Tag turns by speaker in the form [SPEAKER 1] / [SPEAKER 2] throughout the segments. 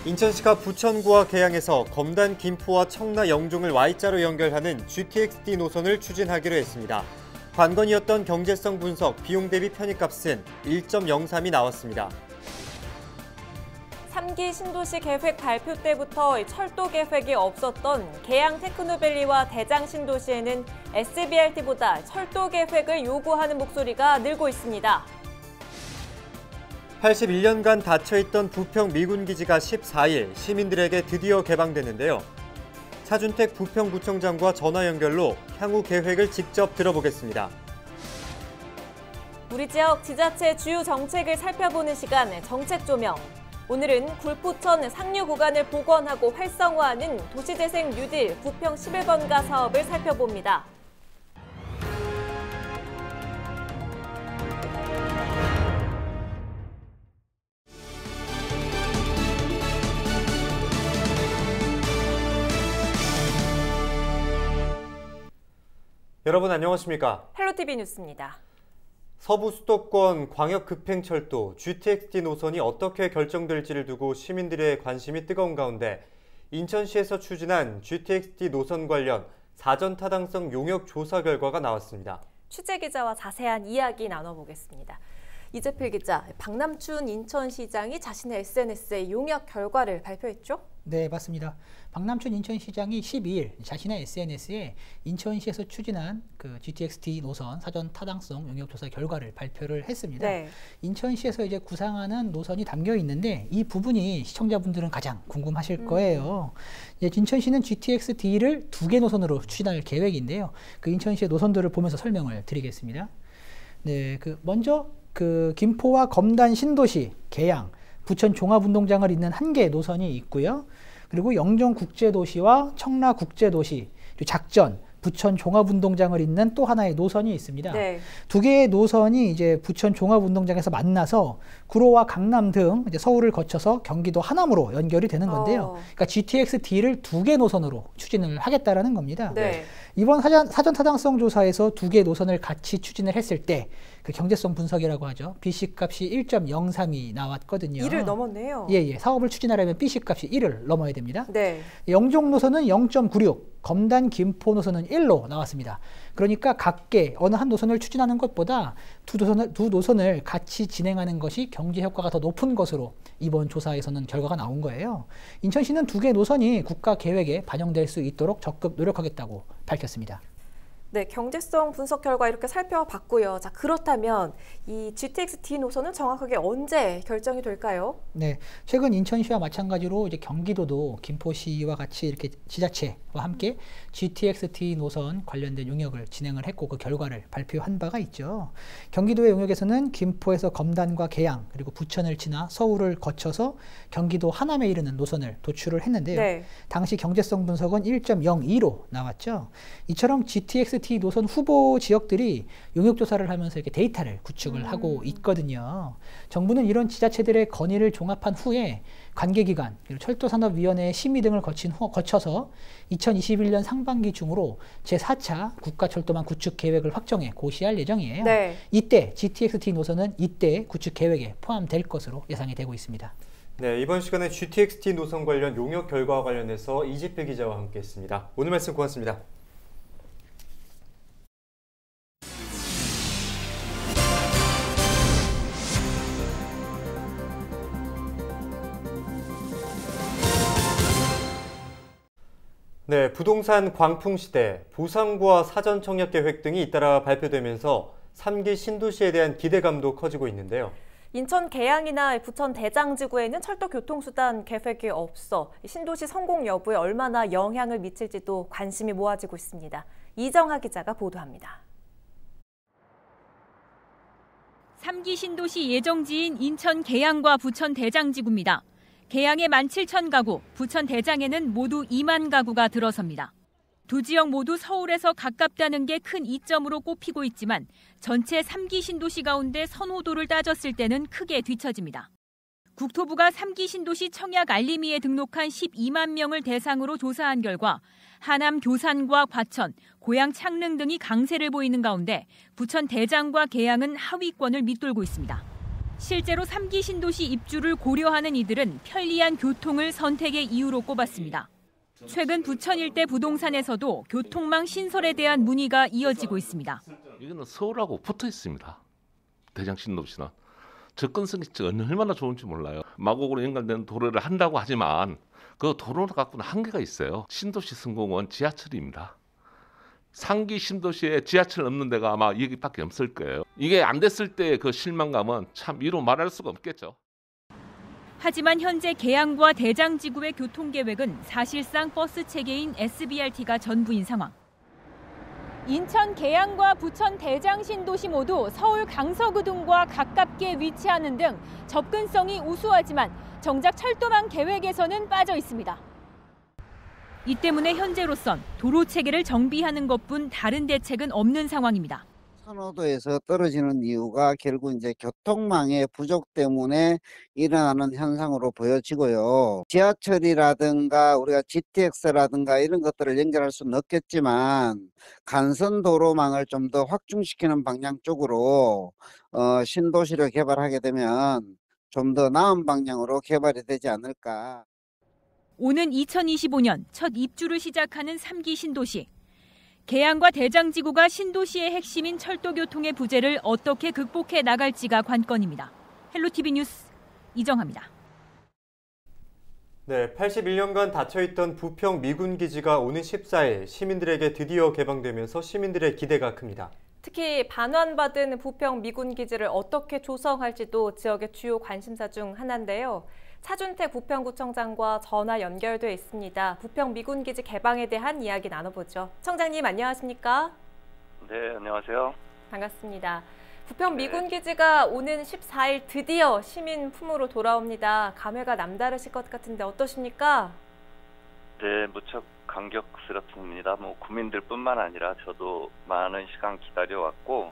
[SPEAKER 1] 인천시가 부천구와 계양에서 검단 김포와 청라 영종을 Y자로 연결하는 GTX-D 노선을 추진하기로 했습니다. 관건이었던 경제성 분석, 비용 대비 편입값은 1.03이 나왔습니다.
[SPEAKER 2] 3기 신도시 계획 발표 때부터 철도 계획이 없었던 계양 테크노밸리와 대장 신도시에는 SBRT보다 철도 계획을 요구하는 목소리가 늘고 있습니다.
[SPEAKER 1] 81년간 닫혀있던 부평 미군기지가 14일 시민들에게 드디어 개방되는데요. 차준택 부평구청장과 전화 연결로 향후 계획을 직접 들어보겠습니다.
[SPEAKER 2] 우리 지역 지자체 주요 정책을 살펴보는 시간 정책 조명. 오늘은 굴포천 상류 구간을 복원하고 활성화하는 도시재생 뉴딜 부평 11번가 사업을 살펴봅니다.
[SPEAKER 1] 여러분 안녕하십니까?
[SPEAKER 2] 헬로티비 뉴스입니다.
[SPEAKER 1] 서부 수도권 광역급행철도 GTX-D 노선이 어떻게 결정될지를 두고 시민들의 관심이 뜨거운 가운데 인천시에서 추진한 GTX-D 노선 관련 사전 타당성 용역 조사 결과가 나왔습니다.
[SPEAKER 2] 취재 기자와 자세한 이야기 나눠보겠습니다. 이재필 기자, 박남춘 인천시장이 자신의 SNS에 용역 결과를 발표했죠?
[SPEAKER 3] 네, 맞습니다. 박남춘 인천시장이 12일 자신의 SNS에 인천시에서 추진한 그 GTX-D 노선 사전 타당성 용역조사 결과를 발표를 했습니다.
[SPEAKER 2] 네.
[SPEAKER 3] 인천시에서 이제 구상하는 노선이 담겨 있는데 이 부분이 시청자분들은 가장 궁금하실 거예요. 이제 인천시는 GTX-D를 2개 노선으로 추진할 계획인데요. 그 인천시의 노선들을 보면서 설명을 드리겠습니다. 네, 먼저 김포와 검단 신도시, 계양, 부천 종합운동장을 잇는 한 개의 노선이 있고요. 그리고 영종국제도시와 청라국제도시, 작전, 부천 종합운동장을 잇는 또 하나의 노선이 있습니다.
[SPEAKER 2] 네.
[SPEAKER 3] 2개의 노선이 이제 부천 종합운동장에서 만나서 구로와 강남 등 이제 서울을 거쳐서 경기도 하남으로 연결이 되는 건데요. 그러니까 GTX-D를 2개 노선으로 추진을 하겠다라는 겁니다.
[SPEAKER 2] 네.
[SPEAKER 3] 이번 사전 타당성 조사에서 2개 노선을 같이 추진을 했을 때 그 경제성 분석이라고 하죠. BC값이 1.03이 나왔거든요.
[SPEAKER 2] 1을 넘었네요.
[SPEAKER 3] 예. 사업을 추진하려면 BC값이 1을 넘어야 됩니다.
[SPEAKER 2] 네.
[SPEAKER 3] 영종 노선은 0.96, 검단 김포 노선은 1로 나왔습니다. 그러니까 각계 어느 한 노선을 추진하는 것보다 두 노선을 같이 진행하는 것이 경제 효과가 더 높은 것으로 이번 조사에서는 결과가 나온 거예요. 인천시는 2개 노선이 국가 계획에 반영될 수 있도록 적극 노력하겠다고 밝혔습니다.
[SPEAKER 2] 네, 경제성 분석 결과 이렇게 살펴봤고요. 자, 그렇다면 이 GTX-D 노선은 정확하게 언제 결정이 될까요?
[SPEAKER 3] 네, 최근 인천시와 마찬가지로 이제 경기도도 김포시와 같이 이렇게 지자체와 함께 GTX-D 노선 관련된 용역을 진행을 했고 그 결과를 발표한 바가 있죠. 경기도의 용역에서는 김포에서 검단과 계양 그리고 부천을 지나 서울을 거쳐서 경기도 하남에 이르는 노선을 도출을 했는데요.
[SPEAKER 2] 네.
[SPEAKER 3] 당시 경제성 분석은 1.02로 나왔죠. 이처럼 GTX-D 노선 후보 지역들이 용역조사를 하면서 이렇게 데이터를 구축을 하고 있거든요. 정부는 이런 지자체들의 건의를 종합한 후에 관계기관, 그리고 철도산업위원회의 심의 등을 거쳐서 2021년 상반기 중으로 제4차 국가철도망 구축 계획을 확정해 고시할 예정이에요.
[SPEAKER 2] 네.
[SPEAKER 3] 이때 GTX-D 노선은 이때 구축 계획에 포함될 것으로 예상이 되고 있습니다.
[SPEAKER 1] 네, 이번 시간에 GTX-D 노선 관련 용역 결과와 관련해서 이재필 기자와 함께했습니다. 오늘 말씀 고맙습니다. 네, 부동산 광풍시대, 보상과 사전 청약 계획 등이 잇따라 발표되면서 3기 신도시에 대한 기대감도 커지고 있는데요.
[SPEAKER 2] 인천 계양이나 부천 대장지구에는 철도 교통수단 계획이 없어 신도시 성공 여부에 얼마나 영향을 미칠지도 관심이 모아지고 있습니다. 이정하 기자가 보도합니다.
[SPEAKER 4] 3기 신도시 예정지인 인천 계양과 부천 대장지구입니다. 계양에 17,000가구, 부천 대장에는 모두 2만 가구가 들어섭니다. 두 지역 모두 서울에서 가깝다는 게 큰 이점으로 꼽히고 있지만 전체 3기 신도시 가운데 선호도를 따졌을 때는 크게 뒤처집니다. 국토부가 3기 신도시 청약 알림이에 등록한 12만 명을 대상으로 조사한 결과 하남 교산과 과천, 고양 창릉 등이 강세를 보이는 가운데 부천 대장과 계양은 하위권을 밑돌고 있습니다. 실제로 3기 신도시 입주를 고려하는 이들은 편리한 교통을 선택의 이유로 꼽았습니다. 최근 부천 일대 부동산에서도 교통망 신설에 대한 문의가 이어지고 있습니다.
[SPEAKER 5] 이거는 서울하고 붙어 있습니다. 대장 신도시는 접근성이 얼마나 좋은지 몰라요. 마곡으로 연결되는 도로를 한다고 하지만 그 도로를 갖고는 한계가 있어요. 신도시 성공은 지하철입니다. 상기 신도시에 지하철 없는 데가 아마 여기밖에 없을 거예요. 이게 안 됐을 때 그 실망감은 참 이루 말할 수가 없겠죠.
[SPEAKER 4] 하지만 현재 계양과 대장지구의 교통계획은 사실상 버스 체계인 SBRT가 전부인 상황. 인천 계양과 부천 대장 신도시 모두 서울 강서구 등과 가깝게 위치하는 등 접근성이 우수하지만 정작 철도망 계획에서는 빠져 있습니다. 이 때문에 현재로선 도로 체계를 정비하는 것뿐 다른 대책은 없는 상황입니다.
[SPEAKER 6] 선호도에서 떨어지는 이유가 결국 이제 교통망의 부족 때문에 일어나는 현상으로 보여지고요. 지하철이라든가 우리가 GTX라든가 이런 것들을 연결할 수는 없겠지만 간선 도로망을 좀 더 확충시키는 방향 쪽으로 신도시를 개발하게 되면 좀 더 나은 방향으로 개발이 되지 않을까.
[SPEAKER 4] 오는 2025년 첫 입주를 시작하는 3기 신도시. 계양과 대장지구가 신도시의 핵심인 철도교통의 부재를 어떻게 극복해 나갈지가 관건입니다. 헬로티비 뉴스 이정하입니다.
[SPEAKER 1] 네, 81년간 닫혀있던 부평 미군기지가 오는 14일 시민들에게 드디어 개방되면서 시민들의 기대가 큽니다.
[SPEAKER 2] 특히 반환받은 부평 미군기지를 어떻게 조성할지도 지역의 주요 관심사 중 하나인데요. 차준택 부평구청장과 전화 연결돼 있습니다. 부평 미군기지 개방에 대한 이야기 나눠보죠. 청장님 안녕하십니까?
[SPEAKER 7] 네, 안녕하세요.
[SPEAKER 2] 반갑습니다. 부평 미군기지가 오는 14일 드디어 시민 품으로 돌아옵니다. 감회가 남다르실 것 같은데 어떠십니까?
[SPEAKER 7] 네, 무척 감격스럽습니다. 구민들뿐만 아니라 저도 많은 시간 기다려왔고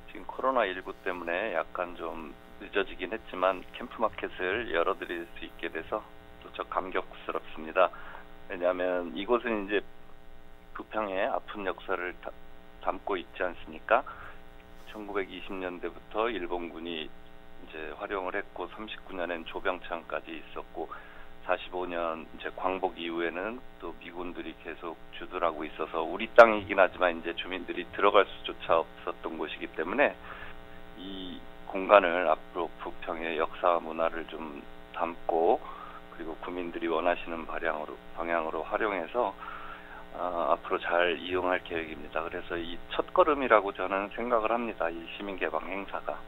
[SPEAKER 7] 지금 코로나19 때문에 약간 좀 늦어지긴 했지만 캠프마켓을 열어드릴 수 있게 돼서 무척 감격스럽습니다. 왜냐하면 이곳은 이제 부평의 아픈 역사를 담고 있지 않습니까? 1920년대부터 일본군이 이제 활용을 했고 39년엔 조병창까지 있었고 45년 이제 광복 이후에는 또 미군들이 계속 주둔하고 있어서 우리 땅이긴 하지만 이제 주민들이 들어갈 수조차 없었던 곳이기 때문에 이 공간을 앞으로 부평의 역사 문화를 좀 담고 그리고 구민들이 원하시는 방향으로 활용해서 앞으로 잘 이용할 계획입니다. 그래서 이 첫걸음이라고 저는 생각을 합니다. 이 시민개방 행사가.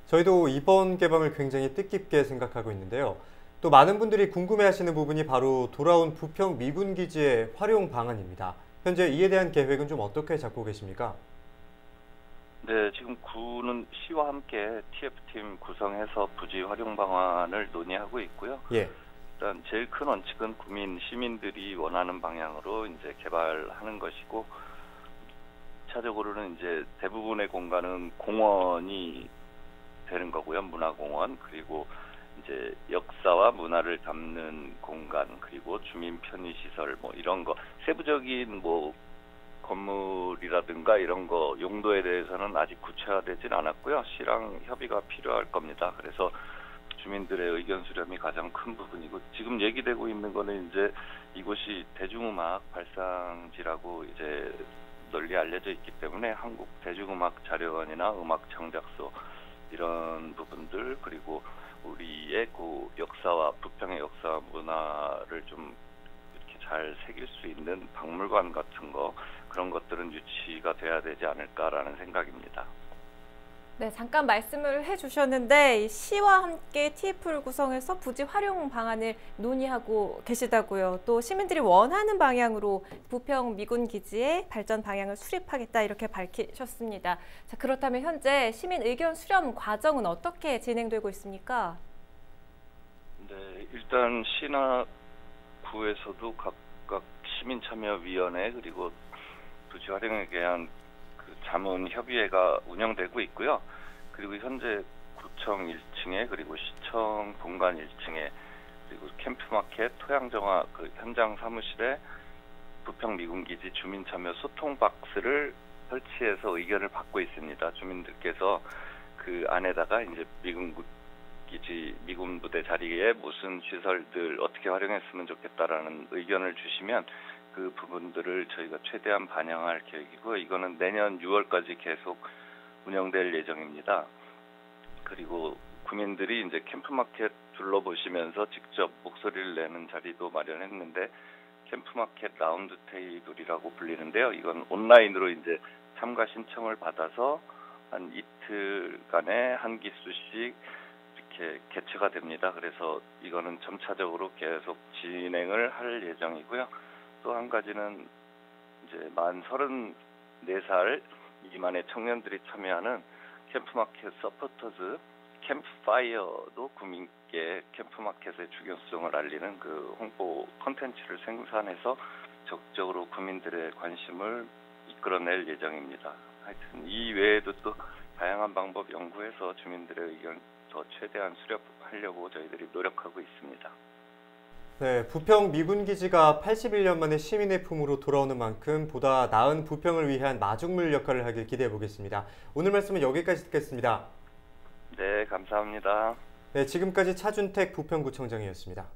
[SPEAKER 1] 저희도 이번 개방을 굉장히 뜻깊게 생각하고 있는데요. 또 많은 분들이 궁금해하시는 부분이 바로 돌아온 부평 미군기지의 활용 방안입니다. 현재 이에 대한 계획은 좀 어떻게 잡고 계십니까?
[SPEAKER 7] 네, 지금 구는 시와 함께 TF팀 구성해서 부지 활용 방안을 논의하고 있고요.
[SPEAKER 1] 예.
[SPEAKER 7] 일단 제일 큰 원칙은 시민들이 원하는 방향으로 이제 개발하는 것이고, 차적으로는 이제 대부분의 공간은 공원이 되는 거고요. 문화공원, 그리고 이제 역사와 문화를 담는 공간, 그리고 주민 편의시설 이런 거 세부적인 건물이라든가 이런 거 용도에 대해서는 아직 구체화되진 않았고요. 시랑 협의가 필요할 겁니다. 그래서 주민들의 의견 수렴이 가장 큰 부분이고, 지금 얘기되고 있는 거는 이제 이곳이 대중음악 발상지라고 이제 널리 알려져 있기 때문에 한국 대중음악 자료원이나 음악 창작소 이런 부분들, 그리고 우리의 그 역사와 부평의 역사 문화를 좀 이렇게 잘 새길 수 있는 박물관 같은 거, 그런 것들은 유치가 돼야 되지 않을까라는 생각입니다.
[SPEAKER 2] 네, 잠깐 말씀을 해주셨는데 시와 함께 TF를 구성해서 부지 활용 방안을 논의하고 계시다고요. 또 시민들이 원하는 방향으로 부평 미군기지의 발전 방향을 수립하겠다 이렇게 밝히셨습니다. 자, 그렇다면 현재 시민 의견 수렴 과정은 어떻게 진행되고 있습니까?
[SPEAKER 7] 네, 일단 시나 구에서도 각각 시민참여위원회 그리고 부지 활용에 대한 자문협의회가 운영되고 있고요. 그리고 현재 구청 1층에 그리고 시청 본관 1층에 그리고 캠프마켓 토양정화 현장 사무실에 부평 미군기지 주민참여 소통 박스를 설치해서 의견을 받고 있습니다. 주민들께서 그 안에다가 이제 미군 기지, 미군 부대 자리에 무슨 시설들 어떻게 활용했으면 좋겠다라는 의견을 주시면 그 부분들을 저희가 최대한 반영할 계획이고, 이거는 내년 6월까지 계속 운영될 예정입니다. 그리고 구민들이 이제 캠프마켓 둘러보시면서 직접 목소리를 내는 자리도 마련했는데, 캠프마켓 라운드 테이블이라고 불리는데요. 이건 온라인으로 이제 참가 신청을 받아서 한 이틀간에 한 기수씩 이렇게 개최가 됩니다. 그래서 이거는 점차적으로 계속 진행을 할 예정이고요. 또 한 가지는 이제 만 34살 미만의 청년들이 참여하는 캠프마켓 서포터즈 캠프파이어도 구민께 캠프마켓의 중요성을 알리는 그 홍보 콘텐츠를 생산해서 적극적으로 구민들의 관심을 이끌어낼 예정입니다. 하여튼 이 외에도 또 다양한 방법 연구해서 주민들의 의견 더 최대한 수렴하려고 저희들이 노력하고 있습니다.
[SPEAKER 1] 네, 부평 미군기지가 81년 만에 시민의 품으로 돌아오는 만큼 보다 나은 부평을 위한 마중물 역할을 하길 기대해 보겠습니다. 오늘 말씀은 여기까지 듣겠습니다.
[SPEAKER 7] 네, 감사합니다.
[SPEAKER 1] 네, 지금까지 차준택 부평구청장이었습니다.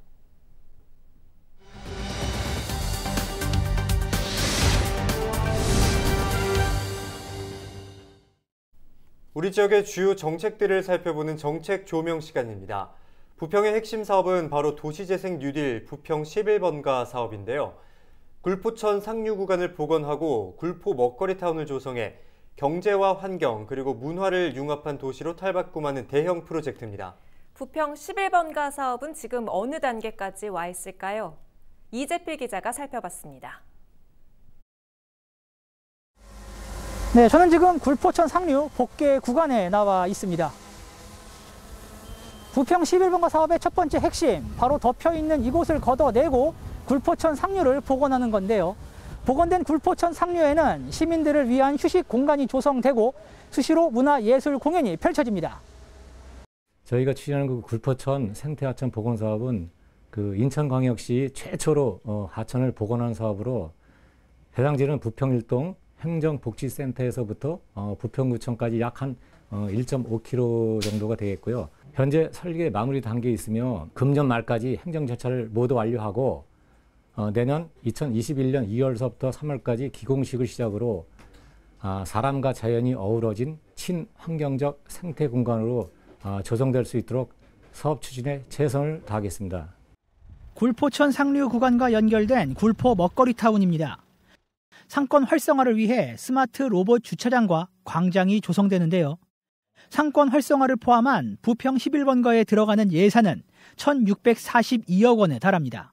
[SPEAKER 1] 우리 지역의 주요 정책들을 살펴보는 정책 조명 시간입니다. 부평의 핵심 사업은 바로 도시재생 뉴딜 부평 11번가 사업인데요. 굴포천 상류 구간을 복원하고 굴포 먹거리 타운을 조성해 경제와 환경 그리고 문화를 융합한 도시로 탈바꿈하는 대형 프로젝트입니다.
[SPEAKER 2] 부평 11번가 사업은 지금 어느 단계까지 와 있을까요? 이재필 기자가 살펴봤습니다.
[SPEAKER 3] 네, 저는 지금 굴포천 상류 복개 구간에 나와 있습니다. 부평 11번가 사업의 첫 번째 핵심, 바로 덮여있는 이곳을 걷어내고 굴포천 상류를 복원하는 건데요. 복원된 굴포천 상류에는 시민들을 위한 휴식 공간이 조성되고 수시로 문화예술 공연이 펼쳐집니다.
[SPEAKER 8] 저희가 추진하는 그 굴포천 생태하천 복원 사업은 그 인천광역시 최초로 하천을 복원하는 사업으로 해당지는 부평 1동 행정복지센터에서부터 부평구청까지 약 한 1.5km 정도가 되겠고요. 현재 설계 마무리 단계에 있으며 금년 말까지 행정 절차를 모두 완료하고 내년 2021년 2월서부터 3월까지 기공식을 시작으로 사람과 자연이 어우러진 친환경적 생태 공간으로 조성될 수 있도록 사업 추진에 최선을 다하겠습니다.
[SPEAKER 3] 굴포천 상류 구간과 연결된 굴포 먹거리 타운입니다. 상권 활성화를 위해 스마트 로봇 주차장과 광장이 조성되는데요. 상권 활성화를 포함한 부평 11번가에 들어가는 예산은 1,642억 원에 달합니다.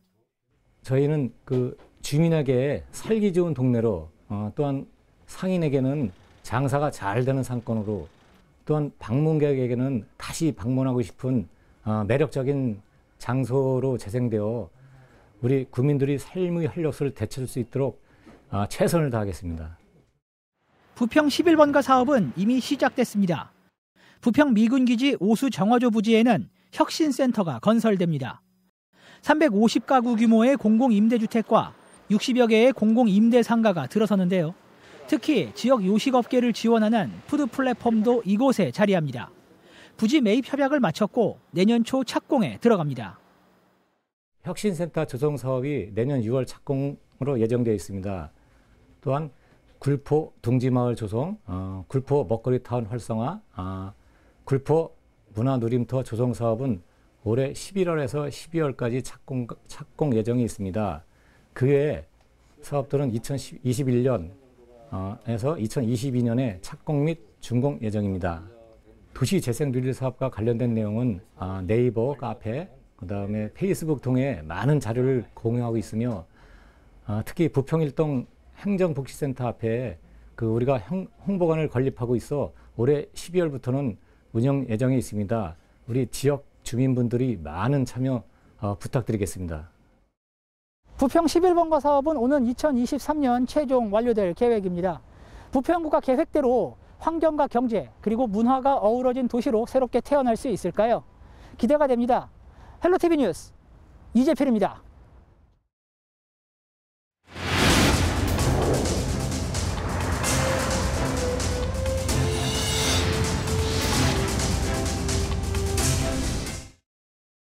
[SPEAKER 8] 저희는 그 주민에게 살기 좋은 동네로 또한 상인에게는 장사가 잘 되는 상권으로 또한 방문객에게는 다시 방문하고 싶은 매력적인 장소로 재생되어 우리 구민들이 삶의 활력소를 되찾을 수 있도록 최선을 다하겠습니다.
[SPEAKER 3] 부평 11번가 사업은 이미 시작됐습니다. 부평 미군기지 오수 정화조 부지에는 혁신센터가 건설됩니다. 350가구 규모의 공공임대주택과 60여 개의 공공임대상가가 들어서는데요. 특히 지역 요식업계를 지원하는 푸드 플랫폼도 이곳에 자리합니다. 부지 매입 협약을 마쳤고 내년 초 착공에 들어갑니다.
[SPEAKER 8] 혁신센터 조성 사업이 내년 6월 착공으로 예정되어 있습니다. 또한 굴포 둥지마을 조성, 굴포 먹거리 타운 활성화, 굴포 문화누림터 조성 사업은 올해 11월에서 12월까지 착공 예정이 있습니다. 그 외에 사업들은 2021년에서 2022년에 착공 및 준공 예정입니다. 도시재생누릴 사업과 관련된 내용은 네이버, 카페, 그다음에 페이스북 통해 많은 자료를 공유하고 있으며 특히 부평 1동 행정복지센터 앞에 우리가 홍보관을 건립하고 있어 올해 12월부터는 운영 예정에 있습니다. 우리 지역 주민분들이 많은 참여 부탁드리겠습니다.
[SPEAKER 3] 부평 11번가 사업은 오는 2023년 최종 완료될 계획입니다. 부평구가 계획대로 환경과 경제 그리고 문화가 어우러진 도시로 새롭게 태어날 수 있을까요? 기대가 됩니다. 헬로티비 뉴스 이재필입니다.